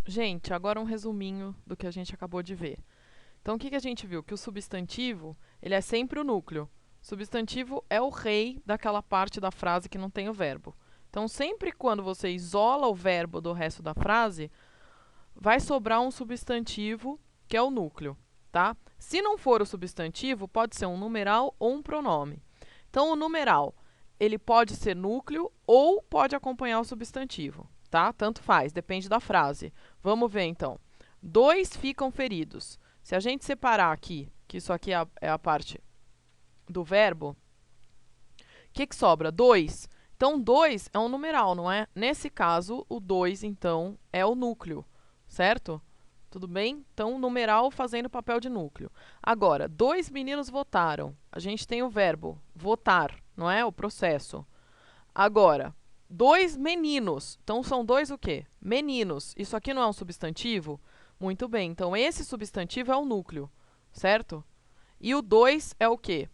Gente, agora um resuminho do que a gente acabou de ver. Então, o que a gente viu? Que o substantivo, ele é sempre o núcleo. Substantivo é o rei daquela parte da frase que não tem o verbo. Então, sempre quando você isola o verbo do resto da frase, vai sobrar um substantivo que é o núcleo, tá? Se não for o substantivo, pode ser um numeral ou um pronome. Então, o numeral, ele pode ser núcleo ou pode acompanhar o substantivo, tá? Tanto faz, depende da frase. Vamos ver, então. 2 ficam feridos. Se a gente separar aqui, que isso aqui é a parte do verbo, o que sobra? 2. Então, 2 é um numeral, não é? Nesse caso, o 2, então, é o núcleo, certo? Tudo bem? Então, numeral fazendo papel de núcleo. Agora, 2 meninos votaram. A gente tem o verbo votar, não é? O processo. Agora, 2 meninos. Então, são 2 o quê? Meninos. Isso aqui não é um substantivo? Muito bem. Então, esse substantivo é o núcleo, certo? E o 2 é o quê?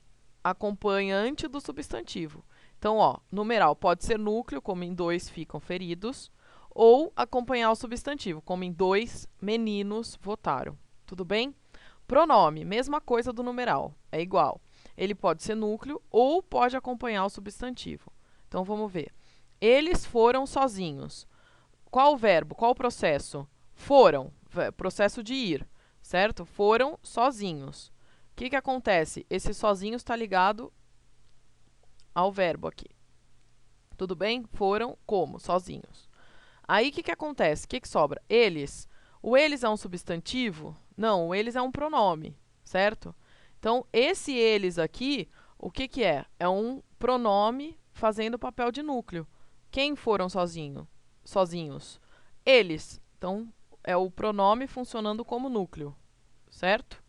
Acompanhante do substantivo. Então, ó, numeral pode ser núcleo, como em 2 ficam feridos, ou acompanhar o substantivo, como em 2 meninos votaram. Tudo bem? Pronome, mesma coisa do numeral, é igual. Ele pode ser núcleo ou pode acompanhar o substantivo. Então, vamos ver. Eles foram sozinhos. Qual o verbo? Qual o processo? Foram, processo de ir, certo? Foram sozinhos. O que acontece? Esse sozinhos está ligado ao verbo aqui. Tudo bem? Foram como? Sozinhos. Aí o que acontece? O que sobra? Eles. O eles é um substantivo? Não, o eles é um pronome, certo? Então, esse eles aqui, o que é? É um pronome fazendo o papel de núcleo. Quem foram sozinhos? Eles. Então, é o pronome funcionando como núcleo, certo?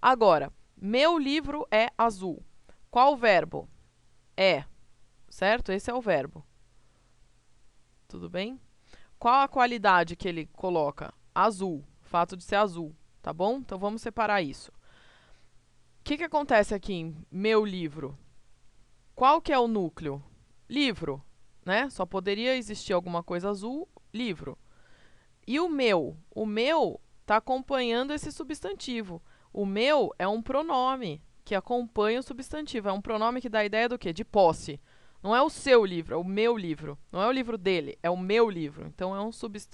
Agora, meu livro é azul. Qual o verbo? É, certo? Esse é o verbo. Tudo bem? Qual a qualidade que ele coloca? Azul, fato de ser azul, tá bom? Então vamos separar isso. O que acontece aqui em meu livro? Qual que é o núcleo? Livro, né? Só poderia existir alguma coisa azul, livro. E o meu? O meu está acompanhando esse substantivo. O meu é um pronome que acompanha o substantivo. É um pronome que dá a ideia do quê? De posse. Não é o seu livro, é o meu livro. Não é o livro dele, é o meu livro. Então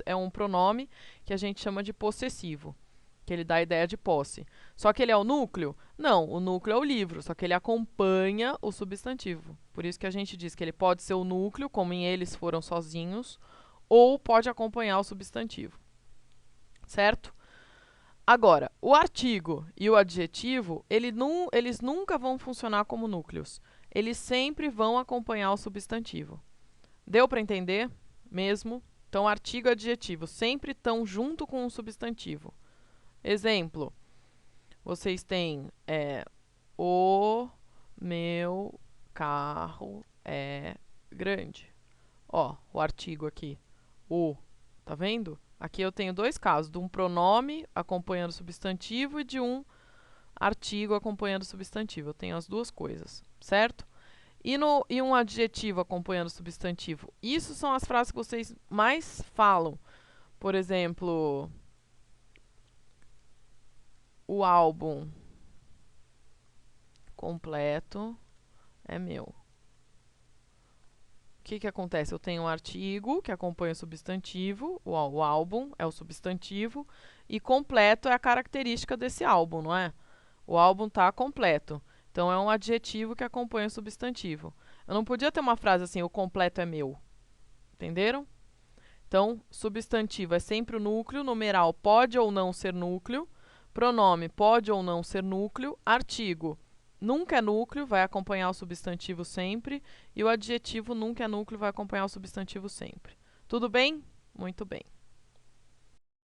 é um pronome que a gente chama de possessivo, que ele dá a ideia de posse. Só que ele é o núcleo? Não, o núcleo é o livro, só que ele acompanha o substantivo. Por isso que a gente diz que ele pode ser o núcleo, como em eles foram sozinhos, ou pode acompanhar o substantivo, certo? Agora, o artigo e o adjetivo, eles nunca vão funcionar como núcleos. Eles sempre vão acompanhar o substantivo. Deu para entender? Mesmo? Então, artigo e adjetivo sempre estão junto com o substantivo. Exemplo, vocês têm o meu carro é grande. Ó, o artigo aqui, o, tá vendo? Aqui eu tenho 2 casos, de um pronome acompanhando o substantivo e de um artigo acompanhando o substantivo. Eu tenho as duas coisas, certo? E um adjetivo acompanhando o substantivo. Isso são as frases que vocês mais falam. Por exemplo, o álbum completo é meu. O que acontece? Eu tenho um artigo que acompanha o substantivo, o álbum é o substantivo, e completo é a característica desse álbum, não é? O álbum está completo. Então, é um adjetivo que acompanha o substantivo. Eu não podia ter uma frase assim, o completo é meu. Entenderam? Então, substantivo é sempre o núcleo, numeral pode ou não ser núcleo, pronome pode ou não ser núcleo, artigo nunca é núcleo, vai acompanhar o substantivo sempre, e o adjetivo nunca é núcleo, vai acompanhar o substantivo sempre. Tudo bem? Muito bem.